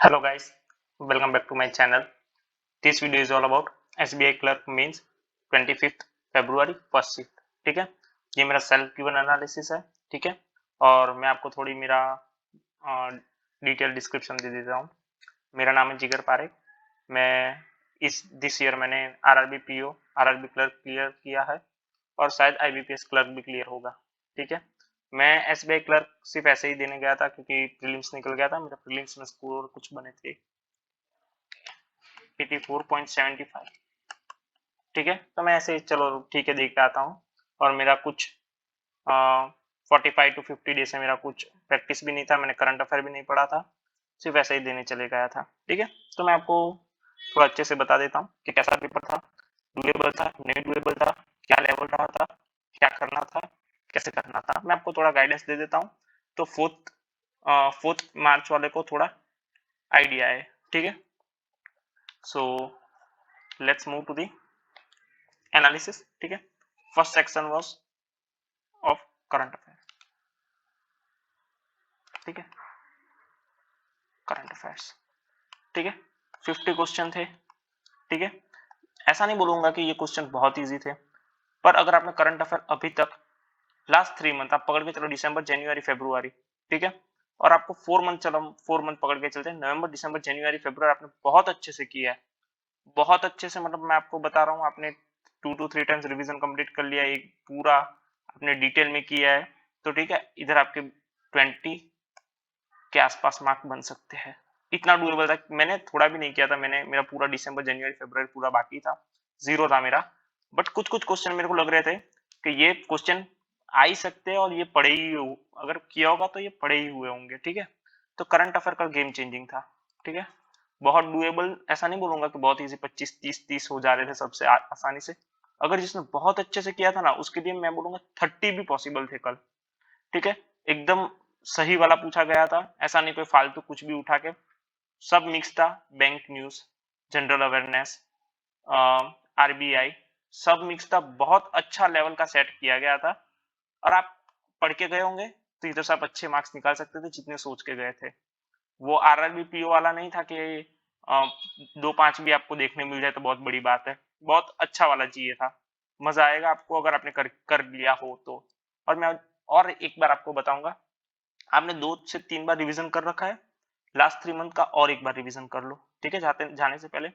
Hello guys, welcome back to my channel. This video is all about SBI Clerk Means 25th February first shift. ठीक है, ये मेरा self given analysis है। ठीक है, और मैं आपको थोड़ी मेरा डिटेल डिस्क्रिप्शन दे देता हूँ। मेरा नाम है जिगर पारेख। मैं इस दिस ईयर मैंने RRB PO RRB clerk clear किया है और शायद आईबीपीएस क्लर्क भी क्लियर होगा। ठीक है, मैं एसबीआई क्लर्क सिर्फ ऐसे ही देने गया था क्योंकि प्रीलिम्स निकल गया था। मेरा प्रीलिम्स में स्कोर कुछ बने थे 84.75। ठीक है, तो मैं ऐसे ही चलो ठीक है देख के आता हूँ। और मेरा कुछ 45 to 50 डे से मेरा कुछ प्रैक्टिस भी नहीं था, मैंने करंट अफेयर भी नहीं पढ़ा था, सिर्फ ऐसे ही देने चले गया था। ठीक है, तो मैं आपको थोड़ा अच्छे से बता देता हूँ कि कैसा पेपर था, डुएबल था, नहीं डुएबल था, क्या लेवल रहा था, क्या करना था, कैसे करना था। मैं आपको थोड़ा गाइडेंस दे देता हूँ तो फोर्थ मार्च वाले को थोड़ा आइडिया है। ठीक है, so let's move to the analysis. ठीक है, first section was of current affair. ठीक है, करंट अफेयर्स। ठीक है, 50 क्वेश्चन थे। ठीक है, ऐसा नहीं बोलूंगा कि ये क्वेश्चन बहुत इजी थे, पर अगर आपने करंट अफेयर अभी तक लास्ट 3 मंथ आप पकड़ के चलो, दिसंबर जनवरी फेब्रुआरी, ठीक है, और आपको 4 मंथ चलो, 4 मंथ पकड़ के चलते हैं, नवंबर दिसंबर जनवरी फेब्रुआरी आपने बहुत अच्छे से किया है, बहुत अच्छे से। मतलब मैं आपको बता रहा हूँ, आपने 2 to 3 टाइम्स रिवीजन कंप्लीट कर लिया, एक पूरा आपने डिटेल में किया है, तो ठीक है, इधर आपके 20 के आसपास मार्क बन सकते हैं। इतना डूएबल था, मैंने थोड़ा भी नहीं किया था, मैंने मेरा पूरा दिसंबर जनवरी फरवरी पूरा बाकी था, जीरो था मेरा। बट कुछ कुछ क्वेश्चन मेरे को लग रहे थे कि ये क्वेश्चन आ ही सकते हैं और ये पढ़े ही अगर किया होगा तो ये पढ़े ही हुए होंगे। ठीक है, तो करंट अफेयर का गेम चेंजिंग था। ठीक है, बहुत डूएबल ऐसा नहीं बोलूंगा कि बहुत इजी 25 30 30 हो जा रहे थे सबसे आसानी से। अगर जिसने बहुत अच्छे से किया था ना, उसके लिए मैं बोलूंगा 30 भी पॉसिबल थे कल। ठीक है, एकदम सही वाला पूछा गया था, ऐसा नहीं कोई फालतू कुछ भी उठा के, सब मिक्स था। Bank news, general awareness, RBI, सब मिक्स था, बहुत अच्छा लेवल का सेट किया गया था। और आप पढ़ के गए होंगे तो इधर से आप अच्छे मार्क्स निकाल सकते थे जितने सोच के गए थे। वो आरआरबी पीओ वाला नहीं था कि 2-5 भी आपको देखने मिल जाए तो बहुत बड़ी बात है, बहुत अच्छा वाला चाहिए था। मजा आएगा आपको अगर आपने कर लिया हो तो। और मैं और एक बार आपको बताऊंगा, आपने 2 से 3 बार रिवीजन कर रखा है, लास्ट 3 मंथ का और एक बार रिवीजन कर लो। ठीक है, जाने से पहले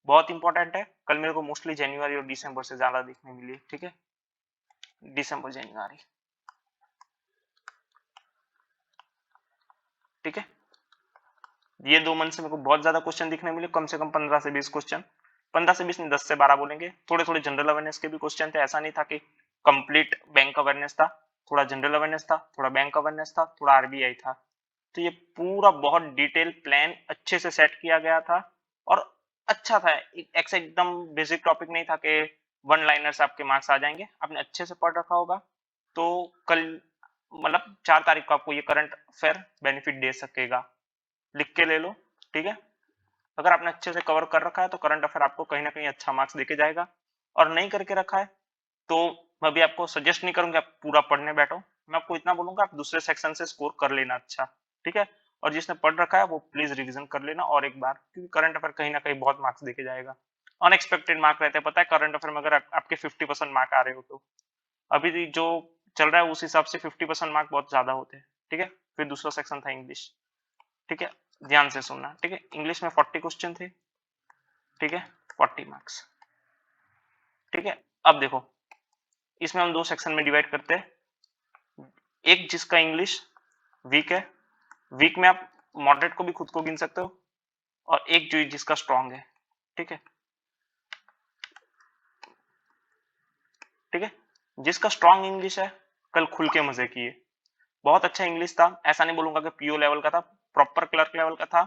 बहुत इंपॉर्टेंट है। कल मेरे को मोस्टली जनवरी और दिसंबर से ज्यादा देखने मिली है। ठीक है, दिसंबर जनवरी। ठीक है, ये 2 मंथ से मेरे को बहुत ज्यादा क्वेश्चन दिखने मिले, कम से कम 15 से 20 क्वेश्चन, 15 से 20 नहीं, 10 से 12 बोलेंगे। थोड़े थोड़े जनरल अवेयरनेस के भी क्वेश्चन थे, ऐसा नहीं था कि कंप्लीट बैंक अवेयरनेस था, थोड़ा जनरल अवेयरनेस था, थोड़ा बैंक अवेयरनेस था, थोड़ा आरबीआई था। तो ये पूरा बहुत डिटेल प्लान अच्छे से सेट किया गया था और अच्छा था। ऐसा एकदम बेसिक टॉपिक नहीं था कि वन लाइनर्स आपके मार्क्स आ जाएंगे। आपने अच्छे से पढ़ रखा होगा तो कल मतलब 4 तारीख को आपको ये करंट अफेयर बेनिफिट दे सकेगा। लिख के ले लो। ठीक है, अगर आपने अच्छे से कवर कर रखा है तो करंट अफेयर आपको कहीं ना कहीं अच्छा मार्क्स देके जाएगा, और नहीं करके रखा है तो मैं भी आपको सजेस्ट नहीं करूंगा आप पूरा पढ़ने बैठो। मैं आपको इतना बोलूंगा आप दूसरे सेक्शन से स्कोर कर लेना अच्छा। ठीक है, और जिसने पढ़ रखा है वो प्लीज रिवीजन कर लेना और एक बार, क्योंकि करंट अफेयर कहीं ना कहीं बहुत मार्क्स देके जाएगा। अनएक्सपेक्टेड मार्क रहते हैं, पता है करंट अफेयर में अगर आपके 50% मार्क आ रहे हो तो अभी जो चल रहा है उस हिसाब से 50% मार्क बहुत ज्यादा होते हैं। ठीक है, फिर दूसरा सेक्शन था इंग्लिश। ठीक है, ध्यान से सुनना। ठीक है, इंग्लिश में 40 क्वेश्चन थे। ठीक है, 40 मार्क्स। ठीक है, अब देखो इसमें हम 2 सेक्शन में डिवाइड करते हैं। एक जिसका इंग्लिश वीक है, वीक में आप मॉडरेट को भी खुद को गिन सकते हो, और एक जो जिसका स्ट्रांग है। ठीक है, ठीक है, जिसका स्ट्रांग इंग्लिश है कल खुल के मजे किए, बहुत अच्छा इंग्लिश था। ऐसा नहीं बोलूंगा कि पीओ लेवल का था, प्रॉपर क्लर्क लेवल का था।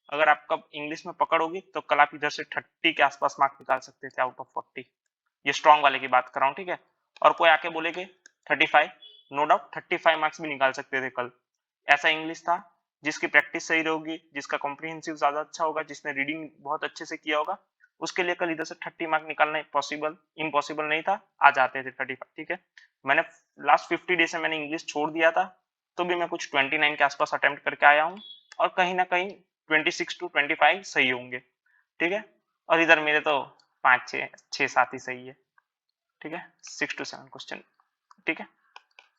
अगर आपका इंग्लिश में पकड़ होगी तो कल आप इधर से 30 के आसपास मार्क निकाल सकते थे आउट ऑफ 40। ये स्ट्रांग वाले की बात कर रहा हूँ। ठीक है, और कोई आके बोले कि 35, नो डाउट 35 मार्क्स भी निकाल सकते थे कल। ऐसा इंग्लिश था जिसकी प्रैक्टिस सही रहेगी, जिसका कॉम्प्रिहेंसिव ज्यादा अच्छा होगा, जिसने रीडिंग बहुत अच्छे से किया होगा, उसके लिए कल इधर से 30 मार्क निकालना पॉसिबल इम्पॉसिबल नहीं था, आ जाते थे 35। ठीक है, मैंने लास्ट 50 डे से मैंने इंग्लिश छोड़ दिया था, तो भी मैं कुछ 29 के आसपास अटेम्प्ट करके आया हूँ, और कहीं ना कहीं 26 to 25 सही होंगे, ठीक है। और इधर मेरे तो 5 6 7 ही सही है, ठीक है। 6 to 7 क्वेश्चन, ठीक है।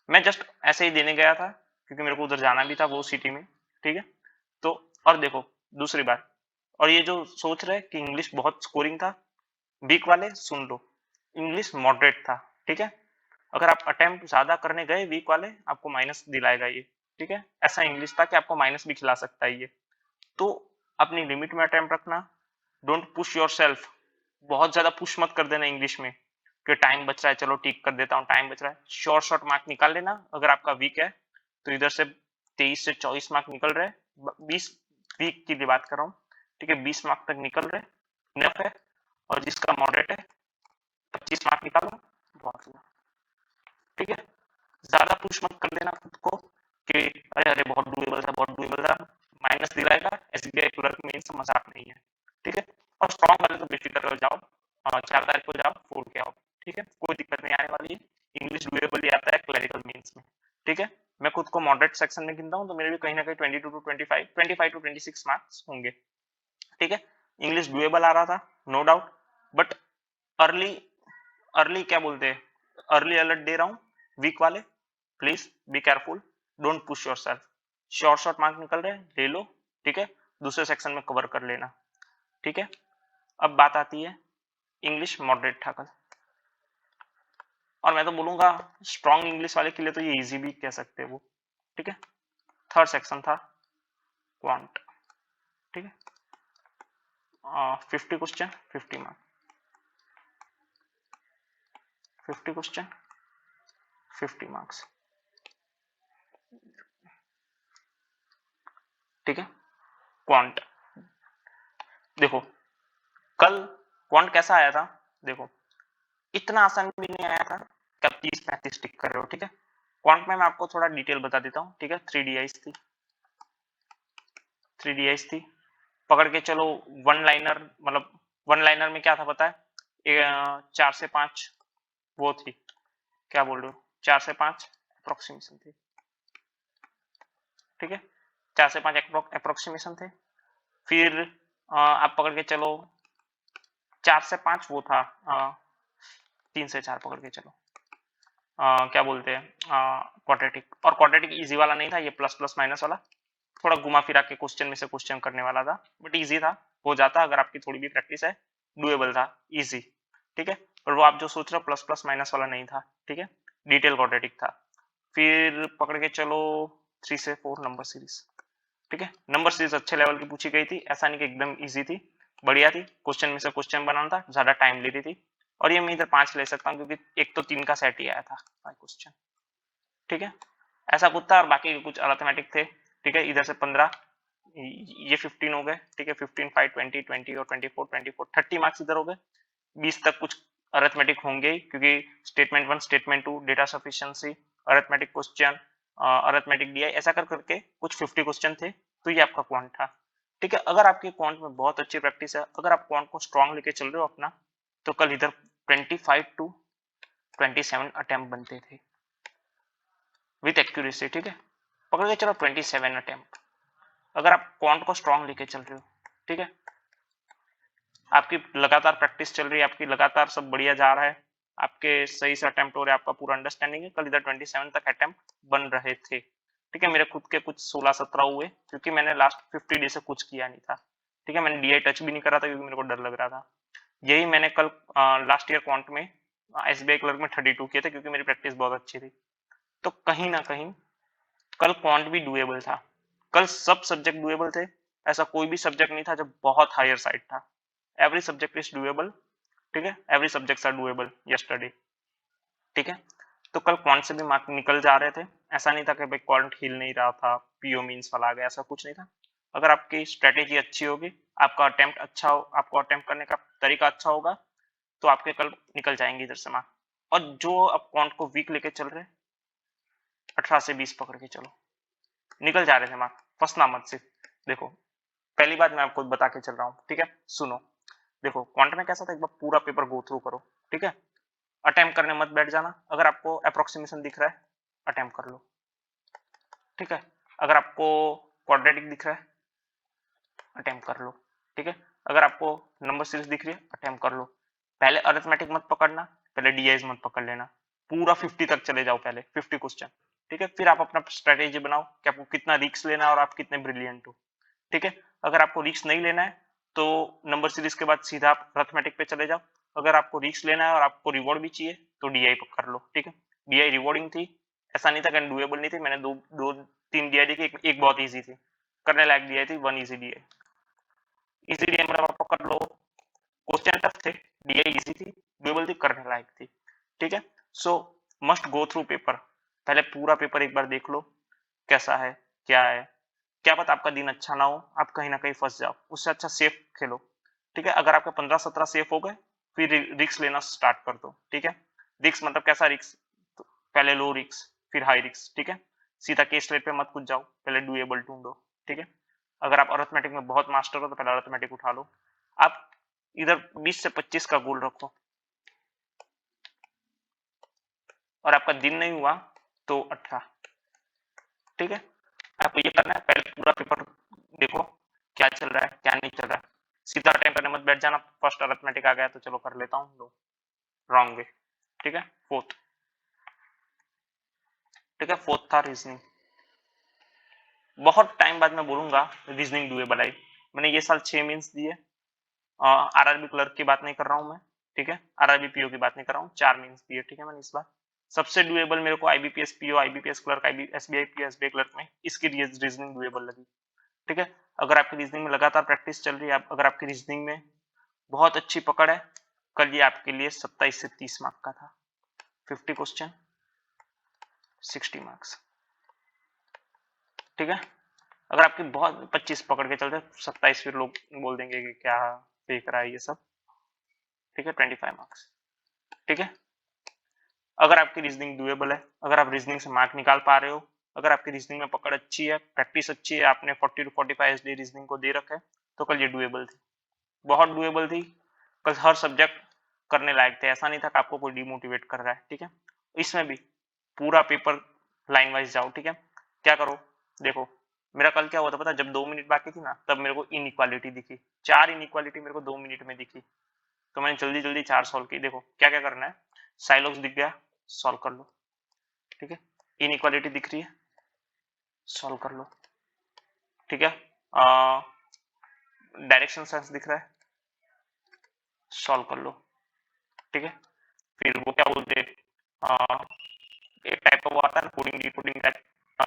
मैं जस्ट ऐसे ही देने गया था क्योंकि मेरे को उधर जाना भी था वो सिटी में, ठीक है। तो और देखो दूसरी बात, और ये जो सोच रहे कि इंग्लिश बहुत स्कोरिंग था, वीक वाले सुन लो, इंग्लिश मॉडरेट था, ठीक है। अगर आप अटेम्प्ट ज्यादा करने गए वीक वाले, आपको माइनस दिलाएगा ये, ठीक है। ऐसा इंग्लिश था कि आपको माइनस भी खिला सकता है ये। तो अपनी लिमिट में अटेम्प्ट रखना, डोंट पुश योरसेल्फ, बहुत ज्यादा पुश मत कर देना इंग्लिश में कि टाइम बच रहा है चलो ठीक कर देता हूँ, टाइम बच रहा है। शॉर्ट शॉर्ट मार्क निकाल लेना, अगर आपका वीक है तो इधर से 23 से 24 मार्क निकल रहे, 20 वीक की बात कर रहा हूँ, ठीक है। 20 मार्क तक निकल रहे, इनफ है। और जिसका मॉडरेट है 25 मार्क निकालो, बहुत हुआ, ठीक है। ज्यादा पुश मत कर देना खुद को कि अरे अरे बहुत डुएबल था, बहुत डुएबल था, माइनस दिलाएगा। एसबीआई क्लर्क मेंस मजाक नहीं है, ठीक है। और स्ट्रॉन्ग वाले तो बेफिक्र हो जाओ, 4 तारीख को जाओ, फोड़ के आओ, ठीक है। कोई दिक्कत नहीं आने वाली है, इंग्लिश डुएबल ही आता है क्लरिकल मेंस में, ठीक है। मैं खुद को मॉडरेट सेक्शन में गिनता हूँ, तो मेरे भी कहीं ना कहीं 22 to 25 25 to 26 मार्क्स होंगे, ठीक है। इंग्लिश डुएबल आ रहा था, no doubt. But early early क्या बोलते हैं, अर्ली अलर्ट दे रहा हूँ, वीक वाले please be careful, don't push yourself. Short short mark निकल रहे हैं, ले लो, ठीक है। दूसरे सेक्शन में कवर कर लेना, ठीक है। अब बात आती है इंग्लिश मॉडरेट था कल, और मैं तो बोलूंगा स्ट्रॉन्ग इंग्लिश वाले के लिए तो ये इजी भी कह सकते हैं वो, ठीक है। थर्ड सेक्शन था क्वांट, ठीक है। 50 क्वेश्चन 50 मार्क, 50 क्वेश्चन 50 मार्क्स, ठीक है। क्वांट देखो कल क्वांट कैसा आया था, देखो इतना आसान भी नहीं आया था कि आप 30-35 टिक कर रहे हो, ठीक है। क्वांट में मैं आपको थोड़ा डिटेल बता देता हूँ, ठीक है। 3 DIs थी, 3 DIs थी, पकड़ के चलो। वन लाइनर, मतलब वन लाइनर में क्या था पता है, 4 से 5 वो थी, क्या बोल रहे हो, 4 से 5 अप्रोक्सीमेशन थी, ठीक है। 4 से 5 अप्रोक्सीमेशन थे। फिर आप पकड़ के चलो 4 से 5 वो था, 3 से 4 पकड़ के चलो, क्या बोलते हैं क्वाड्रेटिक। और क्वाड्रेटिक इजी वाला नहीं था, ये प्लस प्लस माइनस वाला, थोड़ा घुमा फिरा के क्वेश्चन में से क्वेश्चन करने वाला था, बट इजी था, हो जाता अगर आपकी थोड़ी भी प्रैक्टिस है, डुएबल था, इजी, ठीक है। पर वो आप जो सोच रहे हो प्लस प्लस माइनस वाला नहीं था, ठीक है। डिटेल क्वाड्रेटिक था। फिर पकड़ के चलो 3 से 4 नंबर सीरीज, ठीक है। नंबर सीरीज अच्छे लेवल की पूछी गई थी, ऐसा नहीं कि एकदम इजी थी, बढ़िया थी। क्वेश्चन में से क्वेश्चन बनाना था, ज्यादा टाइम लेती थी। और ये मैं इधर 5 ले सकता हूँ क्योंकि एक तो 3 का सेट ही आया था 5 क्वेश्चन, ठीक है। ऐसा कुछ था, और बाकी कुछ अरिथमेटिक थे, ठीक है। इधर से 15, ये 15 हो गए, ठीक है। 15 5 20 20 और 24 24 30 मार्क्स इधर हो गए। 20 तक कुछ अरिथमेटिक होंगे ही, क्योंकि statement 1 statement 2 data sufficiency, arithmetic question, arithmetic DI, ऐसा कर करके कुछ 50 क्वेश्चन थे। तो ये आपका क्वांट था, ठीक है। अगर आपकी क्वांट में बहुत अच्छी प्रैक्टिस है, अगर आप क्वांट को स्ट्रांग लेके चल रहे हो अपना, तो कल इधर 25 to 27 अटेम्प्ट बनते थे विथ एक्यूरेसी, ठीक है। पकड़ के चलो 27 अटेम्प्ट, अगर आप क्वांट को स्ट्रांग लेके चल रहे हो, ठीक है। आपकी लगातार प्रैक्टिस चल रही है, आपकी लगातार सब बढ़िया जा रहा है, आपके सही से अटेम्प्ट हो रहे हैं, आपका पूरा अंडरस्टैंडिंग है, कल इधर 27 तक अटेम्प्ट बन रहे थे, ठीक है। मेरे खुद के कुछ 16-17 हुए, क्योंकि मैंने लास्ट 50 डे से कुछ किया नहीं था, ठीक है। मैंने DI टच भी नहीं करा था क्योंकि मेरे को डर लग रहा था। यही मैंने कल लास्ट ईयर क्वांट में SBI क्लर्क में 32 किए थे, क्योंकि मेरी प्रैक्टिस बहुत अच्छी थी। तो कहीं ना कहीं कल क्वांट भी डुएबल था, कल सब सब्जेक्ट डुएबल थे, ऐसा कोई भी सब्जेक्ट नहीं था जो बहुत हायर साइड था। एवरी सब्जेक्ट इज डुएबल, ठीक है। Every subjects are doable yesterday, ठीक है। तो कल क्वांट से भी मार्क निकल जा रहे थे, ऐसा नहीं था कि भाई क्वांट हिल नहीं रहा था, PO मींस वाला आ गया, ऐसा कुछ नहीं था। अगर आपकी स्ट्रेटेजी अच्छी होगी, आपका अटेम्प्ट अच्छा हो, आपको अटेम्प्ट करने का तरीका अच्छा होगा, तो आपके कल निकल जाएंगे इधर से मार्क। और जो अब क्वांट को वीक लेके चल रहे, 18 से 20 पकड़ के चलो, निकल जा रहे थे मार्क, फंसना मत सिर्फ। देखो पहली बात मैं आपको बता के चल रहा हूँ, ठीक है, सुनो। देखो क्वांट में कैसा था, एक बार पूरा पेपर गो थ्रू करो, ठीक है। अटेम्प्ट करने मत बैठ जाना, अगर आपको अप्रोक्सीमेशन दिख रहा है अटेम्प्ट कर लो, ठीक है। अगर आपको क्वाड्रेटिक दिख रहा है अटेम्प्ट कर लो, ठीक है। अगर आपको नंबर सीरीज दिख रही है अटेम्प्ट कर लो। पहले अरिथमेटिक मत पकड़ना, पहले डीआईज मत पकड़ लेना, पूरा 50 तक चले जाओ, पहले 50 क्वेश्चन, ठीक है। फिर आप अपना स्ट्रेटेजी बनाओ कि आपको कितना रिस्क लेना है और आप कितने ब्रिलियंट हो, ठीक है। अगर आपको रिस्क नहीं लेना है तो नंबर सीरीज के बाद सीधा आप अरिथमेटिक पे चले जाओ। अगर आपको रिस्क लेना है और आपको रिवॉर्ड भी चाहिए तो डीआई कर लो, ठीक है। डीआई रिवॉर्डिंग थी, ऐसा नहीं था कि डुएबल नहीं थी। मैंने दो तीन डीआई देखी, एक बहुत इजी थी, करने लायक डीआई थी, one easy DI. Easy DI मतलब आप पकड़ लो, क्वेश्चन टफ थे, डीआई इजी थी, डुएबल थी, करने लायक थी, ठीक है। सो मस्ट गो थ्रू पेपर, पहले पूरा पेपर एक बार देख लो कैसा है क्या है। क्या पता आपका दिन अच्छा ना हो, आप कहीं ना कहीं फंस जाओ, उससे अच्छा सेफ खेलो, ठीक है। अगर आपके 15-17 सेफ हो गए फिर रिक्स लेना स्टार्ट कर दो, ठीक है। रिक्स मतलब कैसा रिक्स, तो पहले लो रिक्स फिर हाई रिक्स, ठीक है। सीधा केस रेट पे मत कूद जाओ, पहले डुएबल ढूंढो, ठीक है। अगर आप अरिथमेटिक में बहुत मास्टर हो तो पहले अरिथमेटिक उठा लो। आप इधर 20 से 25 का गोल रखो, और आपका दिन नहीं हुआ तो 18, ठीक है। आपको ये करना है, पहले पूरा पेपर देखो क्या चल रहा है क्या नहीं चल रहा है, सीधा अटेम्प्ट करने मत बैठ जाना। फर्स्ट अरिथमेटिक आ गया तो चलो कर लेता हूँ, रॉन्ग वे, ठीक है। फोर्थ, ठीक है, फोर्थ था रीजनिंग। बहुत टाइम बाद मैं बोलूंगा रीजनिंग डुएबल आई। मैंने ये साल 6 मीन्स दिए, आरआरबी क्लर्क की बात नहीं कर रहा हूँ मैं, ठीक है, आरआरबी पीओ की बात नहीं कर रहा हूँ, 4 मीन्स दिए, ठीक है। मैंने इस बार सबसे डुएबल मेरे को IBPS PO, IBPS clerk, SBI PO, SBI clerk में इसकी रीजनिंग डुएबल लगी, ठीक है। अगर आपकी रीजनिंग में लगातार प्रैक्टिस चल रही है, अगर आपकी रीजनिंग में बहुत अच्छी पकड़ है, कल ये आपके लिए 27 से 30 मार्क का था, 50 क्वेश्चन 60 मार्क्स, ठीक है। अगर आपकी बहुत 25 पकड़ के चलते 27, फिर लोग बोल देंगे कि क्या फेक रहा है ये सब, ठीक है। 25 मार्क्स, ठीक है। अगर आपकी रीजनिंग डुएबल है, अगर आप रीजनिंग से मार्क निकाल पा रहे हो, अगर आपकी रीजनिंग में पकड़ अच्छी है, प्रैक्टिस अच्छी है, आपने 40 to 45 एसडी रीजनिंग को दे रखा है, तो कल ये डुएबल थी, बहुत डुएबल थी। कल हर सब्जेक्ट करने लायक थे, ऐसा नहीं था कि आपको कोई डिमोटिवेट कर रहा है, ठीक है। इसमें भी पूरा पेपर लाइन वाइज जाओ, ठीक है। क्या करो, देखो मेरा कल क्या हुआ था पता, जब 2 मिनट बाकी थी ना तब मेरे को इनइक्वालिटी दिखी, 4 इनइक्वालिटी मेरे को 2 मिनट में दिखी, तो मैंने जल्दी जल्दी 4 सॉल्व की। देखो क्या क्या करना है, साइलॉक्स दिख गया सॉल्व कर लो, ठीक है। इनइक्वालिटी दिख रही है सॉल्व कर लो, ठीक है। डायरेक्शन सेंस दिख रहा है सॉल्व कर लो, ठीक है। फिर वो क्या बोलते हैं, एक टाइप का वो आता है ना कोडिंग डिकोडिंग टाइप,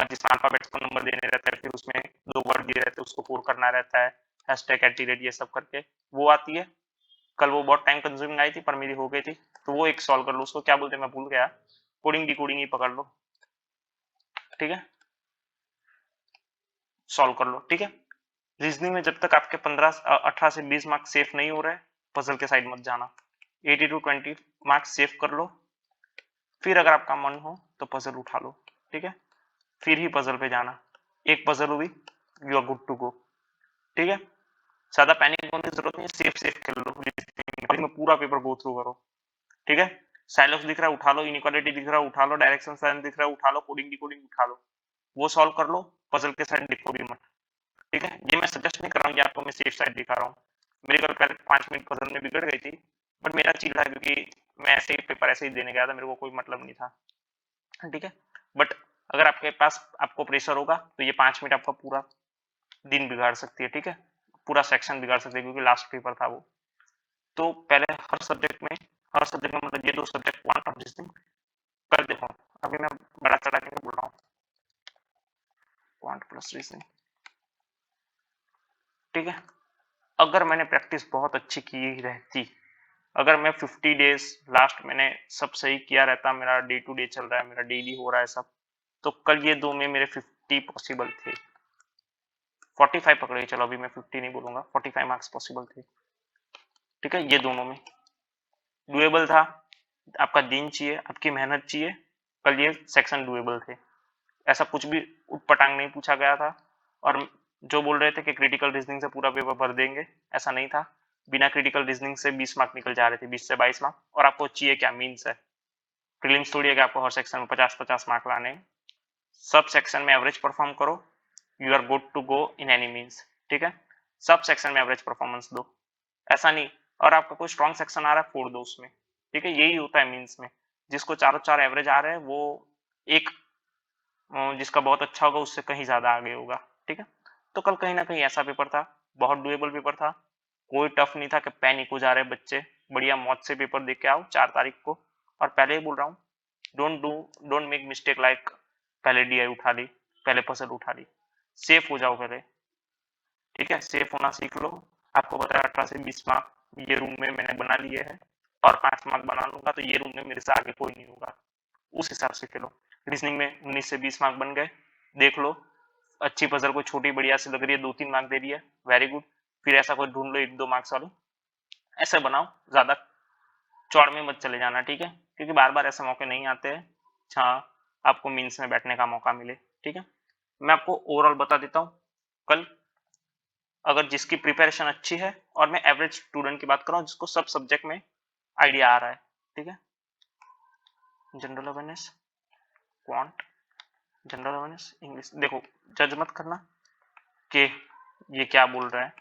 जिसमें अल्फाबेट्स को नंबर देने रहता है, फिर उसमें 2 वर्ड दिए रहते हैं उसको कोड करना रहता है, हैशटैग एटीरेट ये सब करके, वो आती है। कल वो बहुत टाइम कंज्यूमिंग आई थी पर मेरी हो गई थी, तो वो एक सॉल्व कर लो, उसको क्या बोलते हैं मैं भूल गया, कोडिंग डिकोडिंग ही पकड़ लो, ठीक है, सॉल्व कर लो, ठीक है। रीजनिंग में जब तक आपके 18 से 20 मार्क्स सेफ नहीं हो रहे, पजल के साइड मत जाना, 80 to 20 मार्क्स सेव कर लो, फिर अगर आपका मन हो तो पजल उठा लो, ठीक है, फिर ही पजल पे जाना। एक पजल हुई you are good to go, ठीक है। ज्यादा पैनिक होने की जरूरत नहीं है, सेफ सेफ खेल लो, में पूरा पेपर गो थ्रू करो, ठीक है। साइलॉक्स दिख रहा है उठा लो, इनइक्वालिटी दिख रहा है उठा लो, डायरेक्शन साइन दिख रहा है उठा लो, कोडिंग डिकोडिंग उठा लो, वो सॉल्व कर लो, पजल के साइड देखो भी मत, ठीक है। ये मैं सजेस्ट नहीं कर रहा हूँ कि आपको मैं सेफ साइड दिखा रहा हूँ, मेरी कल पहले 5 मिनट पजल में बिगड़ गई थी, बट मेरा चिल था क्योंकि मैं ऐसे ही पेपर ऐसे ही देने गया था, मेरे को कोई मतलब नहीं था, ठीक है। बट अगर आपके पास आपको प्रेशर होगा तो ये 5 मिनट आपका पूरा दिन बिगाड़ सकती है, ठीक है, पूरा सेक्शन बिगाड़ सकती है, क्योंकि लास्ट पेपर था वो। तो पहले हर सब्जेक्ट में मतलब ये 2 सब्जेक्ट क्वांट और रीजनिंग कर देखो, अभी मैं बड़ा चढ़ा के बोल रहा हूँ, क्वांट प्लस रीजनिंग, ठीक है। अगर मैंने प्रैक्टिस बहुत अच्छी की रहती, अगर मैं 50 डेज लास्ट मैंने सब सही किया रहता, मेरा डे टू डे चल रहा है, मेरा डेली हो रहा है सब, तो कल ये 2 में मेरे 50 पॉसिबल थे, 45 पकड़े चलो, अभी मैं 50 नहीं बोलूंगा, 45 मार्क्स पॉसिबल थे, ठीक है। ये दोनों में डुएबल था, आपका दिन चाहिए, आपकी मेहनत चाहिए, कल ये सेक्शन डुएबल थे, ऐसा कुछ भी उटपटांग नहीं पूछा गया था, और जो बोल रहे थे कि क्रिटिकल रीजनिंग से पूरा पेपर भर देंगे, ऐसा नहीं था, बिना क्रिटिकल रीजनिंग से 20 मार्क निकल जा रहे थे, 20 से 22 मार्क, और आपको चाहिए क्या, मीन्स है, प्रीलिम्स थोड़ी है कि आपको हर सेक्शन में 50-50 मार्क लाने, सब सेक्शन में एवरेज परफॉर्म करो, you are good to go in any means, ठीक है। सब सेक्शन में एवरेज परफॉर्मेंस दो, ऐसा नहीं। और आपका कोई स्ट्रॉन्ग सेक्शन आ रहा है फोड़ दो उसमें, ठीक है। यही होता है मीन्स में, जिसको चारों चार एवरेज आ रहे हैं वो एक जिसका बहुत अच्छा होगा उससे कहीं ज्यादा आगे होगा, ठीक है। तो कल कहीं ना कहीं ऐसा पेपर था, बहुत डुएबल पेपर था, कोई टफ नहीं था कि पैनिक हो जा रहे बच्चे। बढ़िया मौत से पेपर दे के आओ 4 तारीख को। और पहले ही बोल रहा हूँ, डोंट मेक मिस्टेक लाइक पहले डीआई उठा ली, पहले पजल उठा ली। सेफ हो जाओ पहले, ठीक है। सेफ होना सीख लो। आपको पता है 18 से 20 मार्क ये रूम में मैंने बना लिए हैं, और 5 मार्क बना लूंगा तो ये रूम में मेरे से आगे कोई नहीं होगा। उस हिसाब से खेलो। रीजनिंग में 19 से 20 मार्क बन गए, देख लो। अच्छी पजल कोई छोटी बढ़िया से लग रही है, 2-3 मार्क दे रही है, वेरी गुड। फिर ऐसा कोई ढूंढ लो 1-2 मार्क्स वाली, ऐसे बनाओ, ज्यादा चौड़ में मत चले जाना, ठीक है। क्योंकि बार बार ऐसे मौके नहीं आते हैं जहाँ आपको मीन्स में बैठने का मौका मिले, ठीक है। मैं आपको ओवरऑल बता देता हूँ। कल अगर जिसकी प्रिपरेशन अच्छी है, और मैं एवरेज स्टूडेंट की बात कर रहा हूँ जिसको सब सब्जेक्ट में आइडिया आ रहा है, ठीक है। General awareness, quant, general awareness, English, देखो जज मत करना कि ये क्या बोल रहा है,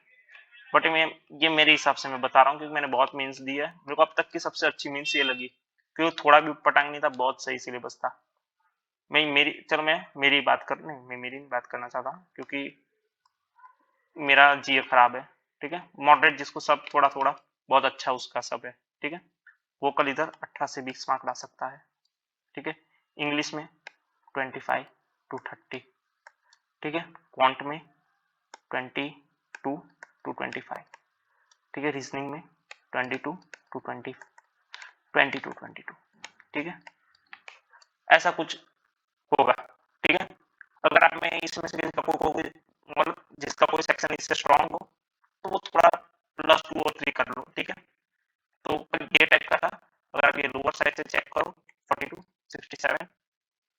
बट मैं ये मेरे हिसाब से मैं बता रहा हूँ क्योंकि मैंने बहुत मीन्स दी है। मेरे को अब तक की सबसे अच्छी मीन्स ये लगी क्योंकि थोड़ा भी पटांग नहीं था, बहुत सही सिलेबस था। मैं मेरी बात कर नहीं, मैं मेरी नहीं बात करना चाहता क्योंकि मेरा जीए खराब है, ठीक है। मॉडरेट जिसको सब थोड़ा थोड़ा बहुत अच्छा उसका सब है, ठीक है। वो कल इधर 18 से 20 मार्क ला सकता है, ठीक है। इंग्लिश में 25 to 30, ठीक है। क्वांट में 22 to 25, ठीक है। रीजनिंग में 22 to 22, ठीक है। ऐसा कुछ होगा, ठीक है। अगर आप में इसमें से किसी का कोई मतलब जिसका कोई सेक्शन इससे स्ट्रांग हो तो वो थोड़ा +2 और 3 कर लो, ठीक है। तो ये टाइप का था। अगर आप ये लोअर साइड से चेक करो 42, 67,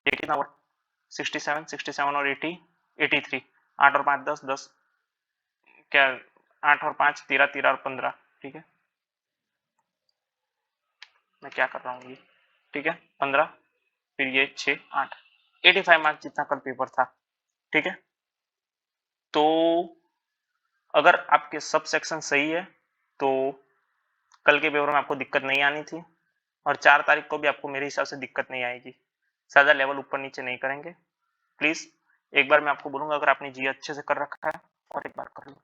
ये कितना हुआ 67 और 80, 83, 8 और 5 10 10, क्या 8 और 5 13, 13 और 15, ठीक है। मैं क्या कर रहा हूँ ये, ठीक है। 15, फिर ये 6 8, 85 मार्क्स जितना कल पेपर था, ठीक है। तो अगर आपके सब सेक्शन सही है तो कल के पेपर में आपको दिक्कत नहीं आनी थी, और 4 तारीख को भी आपको मेरे हिसाब से दिक्कत नहीं आएगी, ज्यादा लेवल ऊपर नीचे नहीं करेंगे। प्लीज एक बार मैं आपको बोलूंगा, अगर आपने जी अच्छे से कर रखा है और एक बार कर लो,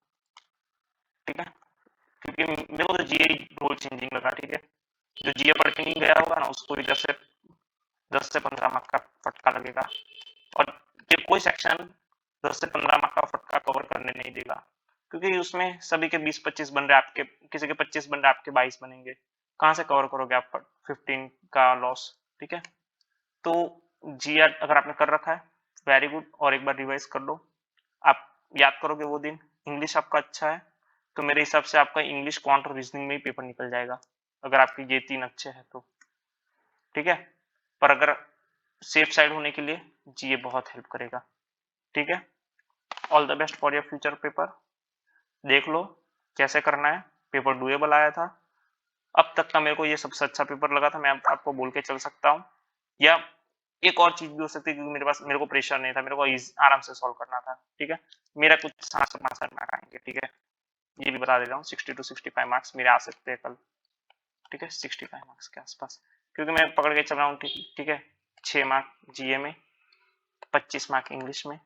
ठीक है। क्योंकि मेरे को तो जीए रोल चेंजिंग लगा, ठीक है। जो जीए पढ़ के नहीं गया होगा ना उसको इधर से 10 से 15 मार्क का फटका लगेगा, और ये कोई सेक्शन 10 से 15 मार्क का फटका कवर करने नहीं देगा, क्योंकि उसमें सभी के 20-25 बन रहे, आपके किसी के 25 बन रहे, आपके 22 बनेंगे, कहाँ से कवर करोगे आप 15 का लॉस, ठीक है। तो जी अगर आपने कर रखा है वेरी गुड, और एक बार रिवाइज कर लो। आप याद करोगे वो दिन, इंग्लिश आपका अच्छा है तो मेरे हिसाब से आपका इंग्लिश, क्वांट और रीजनिंग में ही पेपर निकल जाएगा, अगर आपके ये 3 अच्छे हैं तो, ठीक है। पर अगर सेफ साइड होने के लिए जीए बहुत हेल्प करेगा, ठीक है। All the best for your future paper. देख लो कैसे करना है, पेपर डुएबल आया था अब तक का, मेरे को ये सबसे अच्छा पेपर लगा था, मैं आपको बोल के चल सकता हूँ। या एक और चीज भी हो सकती है क्योंकि मेरे को प्रेशर नहीं था, मेरे को आराम से सॉल्व करना था, ठीक है। मेरा कुछ 60-65 मार्क आएंगे, ठीक है। ये भी बता दे रहा हूँ 60 to 65 मार्क्स मेरे आ सकते हैं कल, ठीक है। 65 मार्क्स के आसपास, क्योंकि मैं पकड़ के चल रहा हूँ, ठीक है। 6 मार्क जीए में, 25 मार्क इंग्लिश में,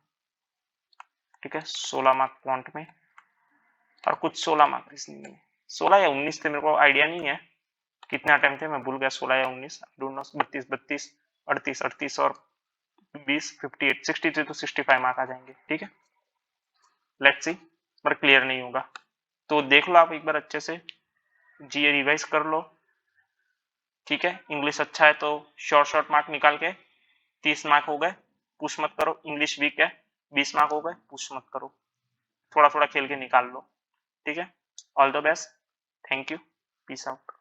ठीक है। 16 मार्क क्वांट में, और कुछ 16 मार्क रीजनिंग में। 16 या 19 थे, मेरे को आइडिया नहीं है कितने अटेम्प्ट थे, मैं भूल गया। 16 या 19, डोंट नो। 32 38 और 20 58 63 तो 65 मार्क आ जाएंगे, ठीक है। लेट्स सी, पर क्लियर नहीं होगा तो देख लो आप एक बार अच्छे से, जीए रिवाइज कर लो, ठीक है। इंग्लिश अच्छा है तो शॉर्ट मार्क निकाल के 30 मार्क हो गए, पुश मत करो। इंग्लिश वीक है 20 मार्क हो गए, पुश मत करो, थोड़ा थोड़ा खेल के निकाल लो, ठीक है। All the best, thank you, peace out.